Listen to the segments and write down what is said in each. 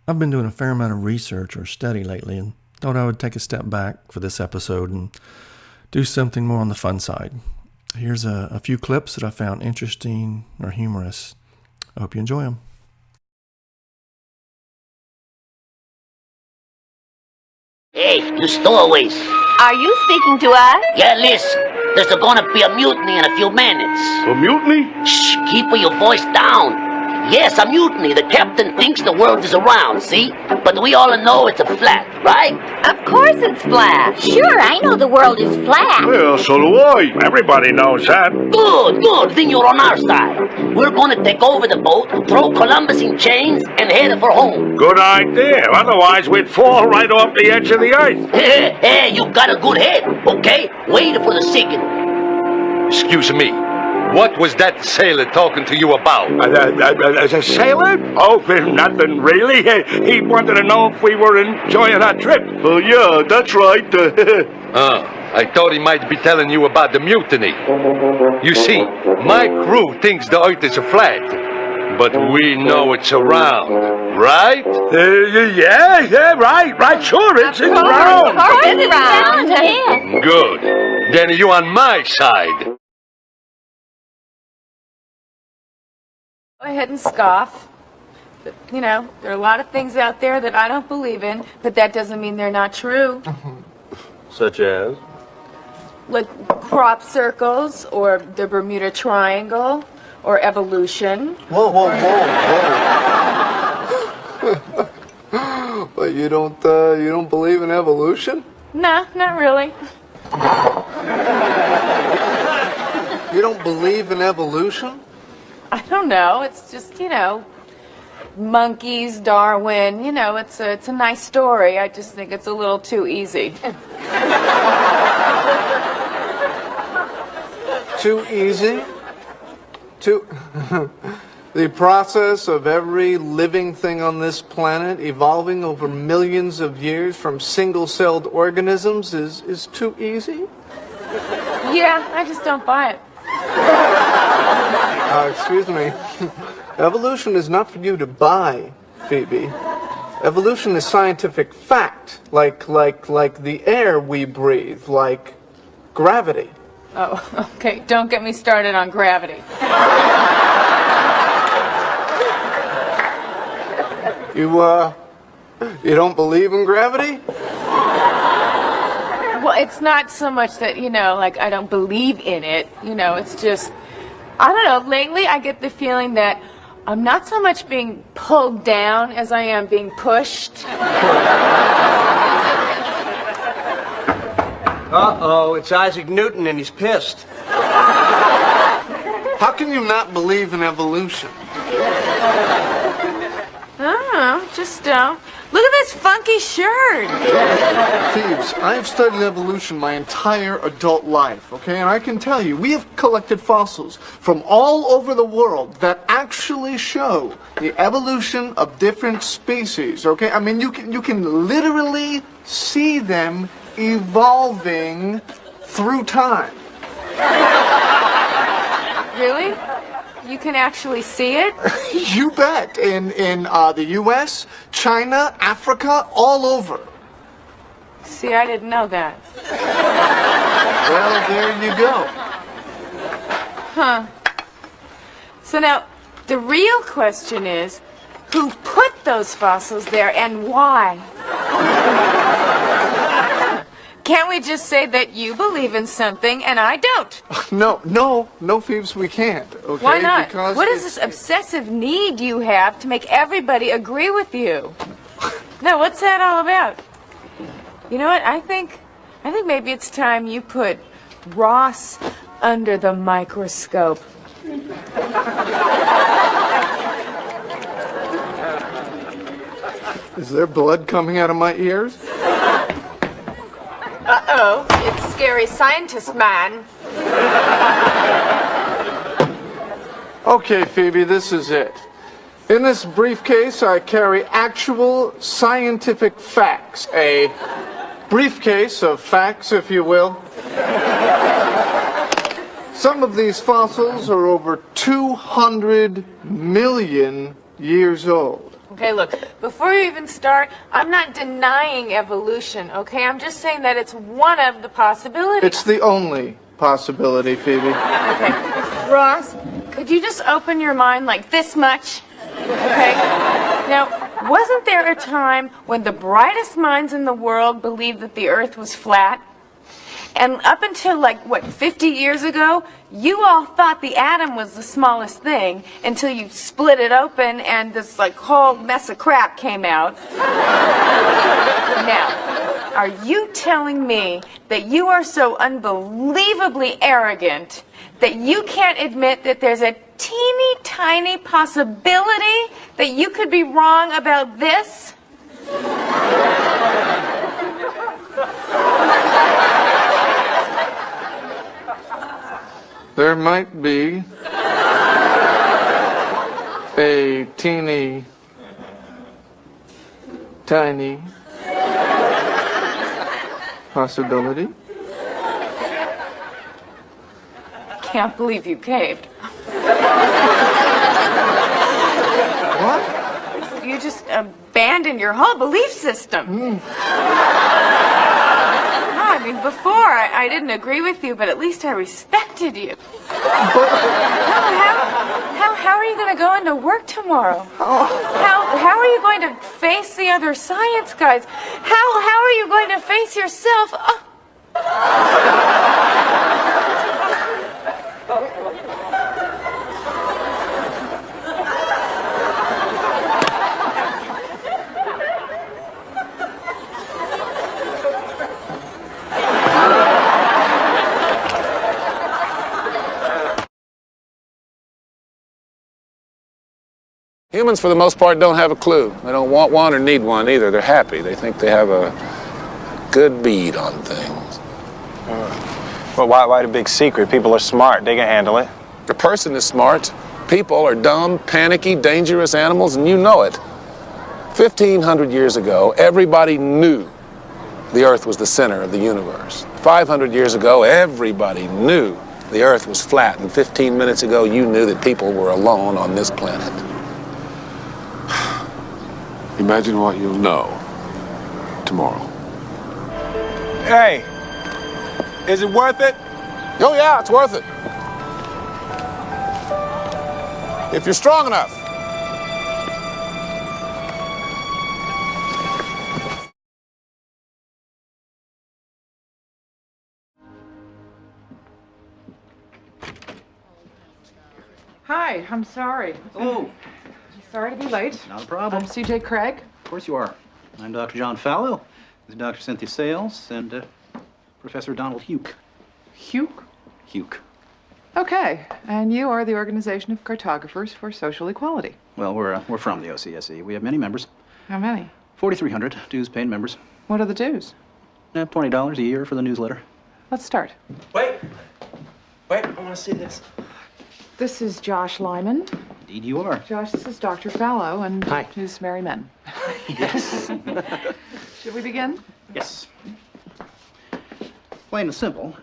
I've been doing a fair amount of research or study lately and thought I would take a step back for this episode and do something more on the fun side. Here's a few clips that I found interesting or humorous. I hope you enjoy them. Hey, you stowaways. Are you speaking to us? Yeah, listen. There's gonna be a mutiny in a few minutes. A mutiny? Shh, keep your voice down. Yes, a mutiny. The captain thinks the world is around, see? But we all know it's a flat, right? Of course it's flat. Sure, I know the world is flat. Well, so do I. Everybody knows that. Good, good. Then you're on our side. We're gonna take over the boat, throw Columbus in chains, and head for home. Good idea. Otherwise, we'd fall right off the edge of the ice. Hey, you got a good head, okay? Wait for the signal. Excuse me. What was that sailor talking to you about? A sailor? Oh, nothing really. He wanted to know if we were enjoying our trip. Oh, yeah, that's right. I thought he might be telling you about the mutiny. You see, my crew thinks the earth is flat, but we know it's around, right? Yeah, right, sure, it's round. Of course it's round. Yeah. Good. Then you on my side. Go ahead and scoff. You know, there are a lot of things out there that I don't believe in, but that doesn't mean they're not true. Such as? Like crop circles, or the Bermuda Triangle, or evolution. Whoa. But you don't believe in evolution? No, not really. You don't believe in evolution? I don't know. It's just, monkeys, Darwin, it's a nice story. I just think it's a little too easy. Too easy? The process of every living thing on this planet evolving over millions of years from single-celled organisms is too easy? Yeah, I just don't buy it. Excuse me. Evolution is not for you to buy, Phoebe. Evolution is scientific fact, like the air we breathe, like gravity. Oh, okay. Don't get me started on gravity. You don't believe in gravity? Well, it's not so much that, I don't believe in it. It's just, I don't know, lately I get the feeling that I'm not so much being pulled down as I am being pushed. Uh-oh, it's Isaac Newton and he's pissed. How can you not believe in evolution? I don't know, just don't. Look at this funky shirt. Thieves, I've studied evolution my entire adult life, okay? And I can tell you, we have collected fossils from all over the world that actually show the evolution of different species, okay? I mean, you can literally see them evolving through time. Really? You can actually see it? You bet. In the U.S., China, Africa, all over. See, I didn't know that. Well, there you go. Huh. So now, the real question is, who put those fossils there and why? Can't we just say that you believe in something and I don't? No, Phoebes, we can't. Okay? Why not? Because what is this obsessive need you have to make everybody agree with you? No, what's that all about? You know what? I think maybe it's time you put Ross under the microscope. Is there blood coming out of my ears? Uh-oh, it's scary scientist man. Okay, Phoebe, this is it. In this briefcase, I carry actual scientific facts. A briefcase of facts, if you will. Some of these fossils are over 200 million years old. Okay, look, before you even start, I'm not denying evolution, okay? I'm just saying that it's one of the possibilities. It's the only possibility, Phoebe. Okay. Ross, could you just open your mind like this much? Okay? Now, wasn't there a time when the brightest minds in the world believed that the Earth was flat? And up until, 50 years ago, you all thought the atom was the smallest thing until you split it open and this, whole mess of crap came out. Now, are you telling me that you are so unbelievably arrogant that you can't admit that there's a teeny tiny possibility that you could be wrong about this? There might be a teeny tiny possibility. Can't believe you caved. What? You just abandoned your whole belief system. I mean, before I didn't agree with you, but at least I respected you. How are you going to go into work tomorrow? How are you going to face the other science guys? How are you going to face yourself? Oh. Humans, for the most part, don't have a clue. They don't want one or need one either. They're happy. They think they have a good bead on things. Well, why the big secret? People are smart. They can handle it. The person is smart. People are dumb, panicky, dangerous animals, and you know it. 1,500 years ago, everybody knew the Earth was the center of the universe. 500 years ago, everybody knew the Earth was flat. And 15 minutes ago, you knew that people were alone on this planet. Imagine what you'll know tomorrow. Hey, is it worth it? Oh, yeah, it's worth it. If you're strong enough. Hi, I'm sorry. Oh. Sorry to be late. Not a problem. I'm C.J. Craig. Of course you are. I'm Dr. John Fallow. This is Dr. Cynthia Sales and Professor Donald Huke. Huke? Huke. Okay, and you are the Organization of Cartographers for Social Equality. Well, we're from the OCSE. We have many members. How many? 4,300 dues-paying members. What are the dues? $20 a year for the newsletter. Let's start. Wait, I want to see this. This is Josh Lyman. Indeed you are. Josh, this is Dr. Fallow, and Hi. who's Mary Men. Yes. Should we begin? Yes. Plain and simple,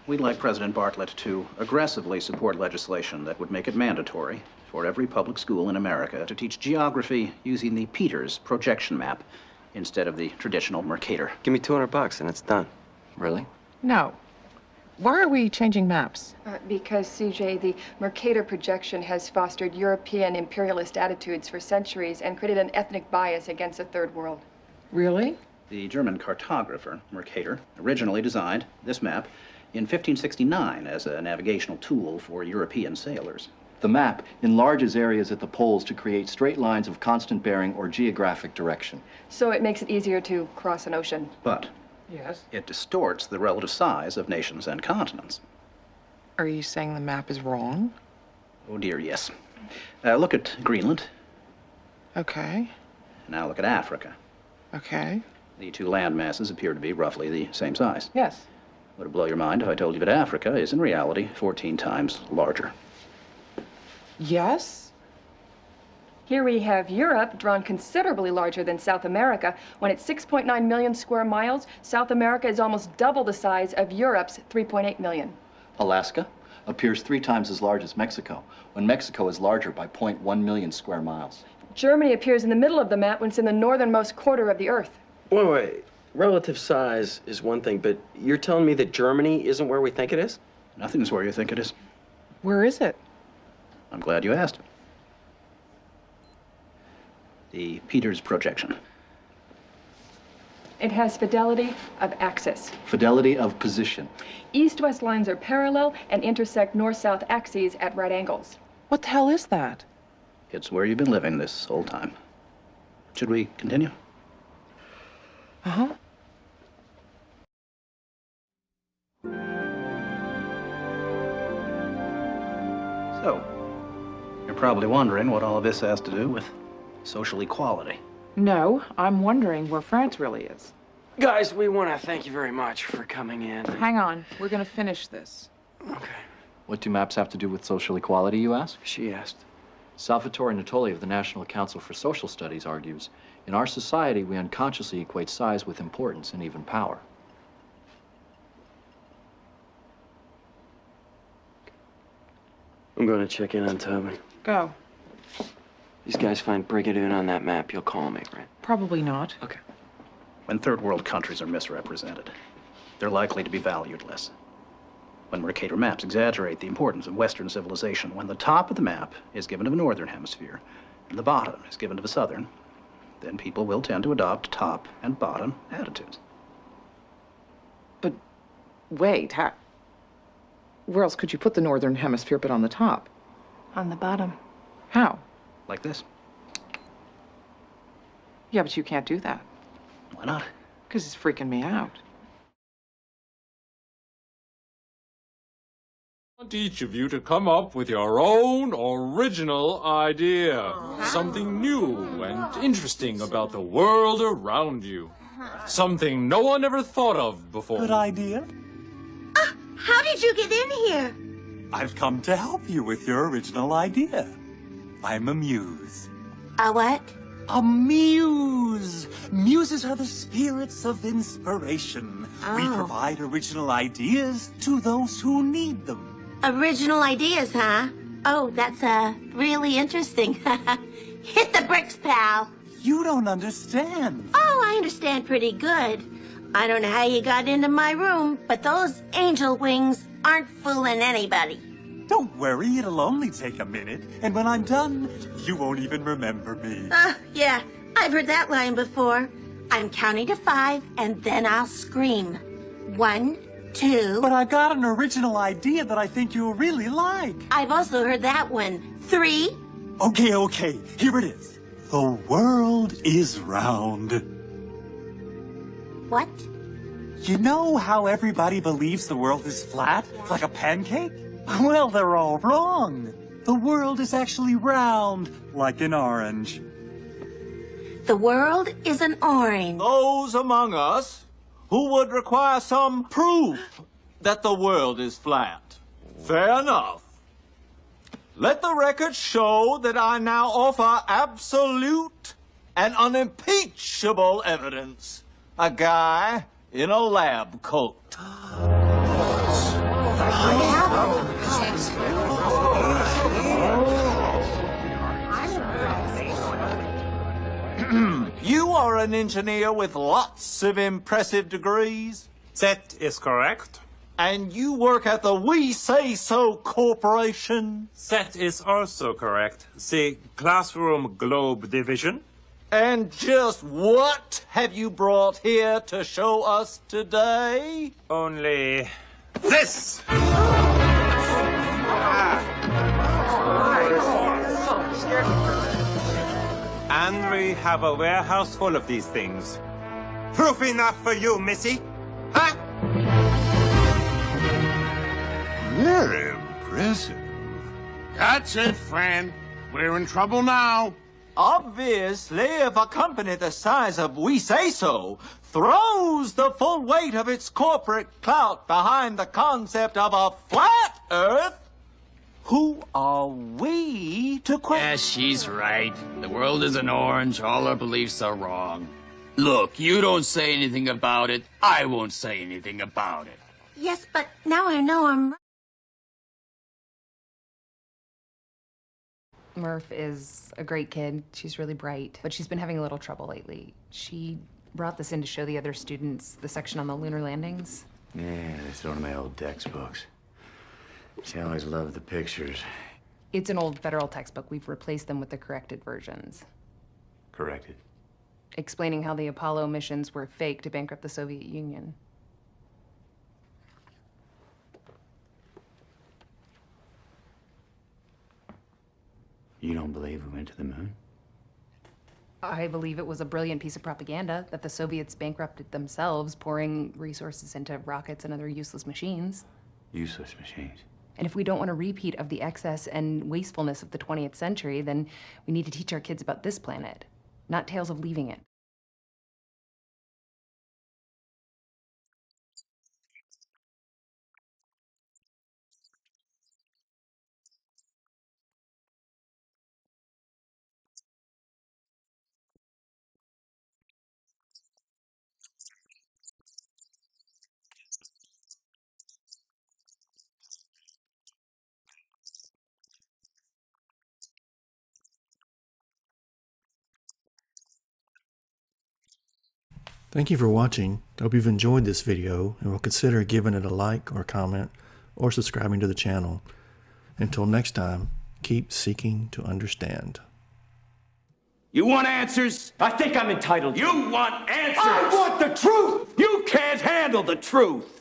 we'd like President Bartlett to aggressively support legislation that would make it mandatory for every public school in America to teach geography using the Peters projection map instead of the traditional Mercator. Give me $200 and it's done. Really? No. Why are we changing maps? Because, CJ, the Mercator projection has fostered European imperialist attitudes for centuries and created an ethnic bias against the Third World. Really? The German cartographer, Mercator, originally designed this map in 1569 as a navigational tool for European sailors. The map enlarges areas at the poles to create straight lines of constant bearing or geographic direction. So it makes it easier to cross an ocean. But yes, it distorts the relative size of nations and continents. Are you saying the map is wrong? Oh dear, yes. Look at Greenland. Okay. Now look at Africa. Okay. The two land masses appear to be roughly the same size. Yes. Would it blow your mind if I told you that Africa is in reality 14 times larger? Yes. Here we have Europe drawn considerably larger than South America. When it's 6.9 million square miles, South America is almost double the size of Europe's 3.8 million. Alaska appears 3 times as large as Mexico, when Mexico is larger by 0.1 million square miles. Germany appears in the middle of the map when it's in the northernmost quarter of the Earth. Wait. Relative size is one thing, but you're telling me that Germany isn't where we think it is? Nothing's where you think it is. Where is it? I'm glad you asked. The Peters projection. It has fidelity of axis. Fidelity of position. East-west lines are parallel and intersect north-south axes at right angles. What the hell is that? It's where you've been living this whole time. Should we continue? Uh-huh. So, you're probably wondering what all of this has to do with social equality. No, I'm wondering where France really is. Guys, we want to thank you very much for coming in. Hang on, we're gonna finish this. Okay. What do maps have to do with social equality, you ask? She asked. Salvatore Natoli of the National Council for Social Studies argues, in our society, we unconsciously equate size with importance and even power. I'm going to check in on Toby. Go. These guys find Brigadoon on that map. You'll call me, right? Probably not. Okay. When third world countries are misrepresented, they're likely to be valued less. When Mercator maps exaggerate the importance of Western civilization, when the top of the map is given to the Northern Hemisphere and the bottom is given to the Southern, then people will tend to adopt top and bottom attitudes. But wait, where else could you put the Northern Hemisphere but on the top? On the bottom. How? Like this. Yeah, but you can't do that. Why not? Because it's freaking me out. I want each of you to come up with your own original idea. Something new and interesting about the world around you. Something no one ever thought of before. Good idea. How did you get in here? I've come to help you with your original idea. I'm a muse. A what? A muse. Muses are the spirits of inspiration. We provide original ideas to those who need them. Original ideas, huh? Oh, that's really interesting. Hit the bricks, pal. You don't understand. Oh, I understand pretty good. I don't know how you got into my room, but those angel wings aren't fooling anybody. Don't worry, it'll only take a minute. And when I'm done, you won't even remember me. Yeah, I've heard that line before. I'm counting to 5, and then I'll scream. 1, 2... But I've got an original idea that I think you'll really like. I've also heard that one. 3... Okay. Here it is. The world is round. What? You know how everybody believes the world is flat, like a pancake? Well, they're all wrong. The world is actually round, like an orange. The world is an orange. Those among us who would require some proof that the world is flat. Fair enough. Let the record show that I now offer absolute and unimpeachable evidence. A guy in a lab coat. You are an engineer with lots of impressive degrees. That is correct. And you work at the We Say So Corporation. That is also correct. The Classroom Globe Division. And just what have you brought here to show us today? Only this! And we have a warehouse full of these things. Proof enough for you, Missy? Huh? Very impressive. That's it, friend. We're in trouble now. Obviously, if a company the size of We Say So throws the full weight of its corporate clout behind the concept of a flat Earth, who are we to question? Yeah, she's right. The world is an orange. All our beliefs are wrong. Look, you don't say anything about it. I won't say anything about it. Yes, but now I know I'm... Murph is a great kid. She's really bright, but she's been having a little trouble lately. She brought this in to show the other students the section on the lunar landings. Yeah, that's one of my old textbooks. She always loved the pictures. It's an old federal textbook. We've replaced them with the corrected versions. Corrected. Explaining how the Apollo missions were fake to bankrupt the Soviet Union. You don't believe we went to the moon? I believe it was a brilliant piece of propaganda that the Soviets bankrupted themselves, pouring resources into rockets and other useless machines. Useless machines. And if we don't want a repeat of the excess and wastefulness of the 20th century, then we need to teach our kids about this planet, not tales of leaving it. Thank you for watching. I hope you've enjoyed this video and will consider giving it a like or comment or subscribing to the channel. Until next time, keep seeking to understand. You want answers? I think I'm entitled. You want answers? I want the truth! You can't handle the truth!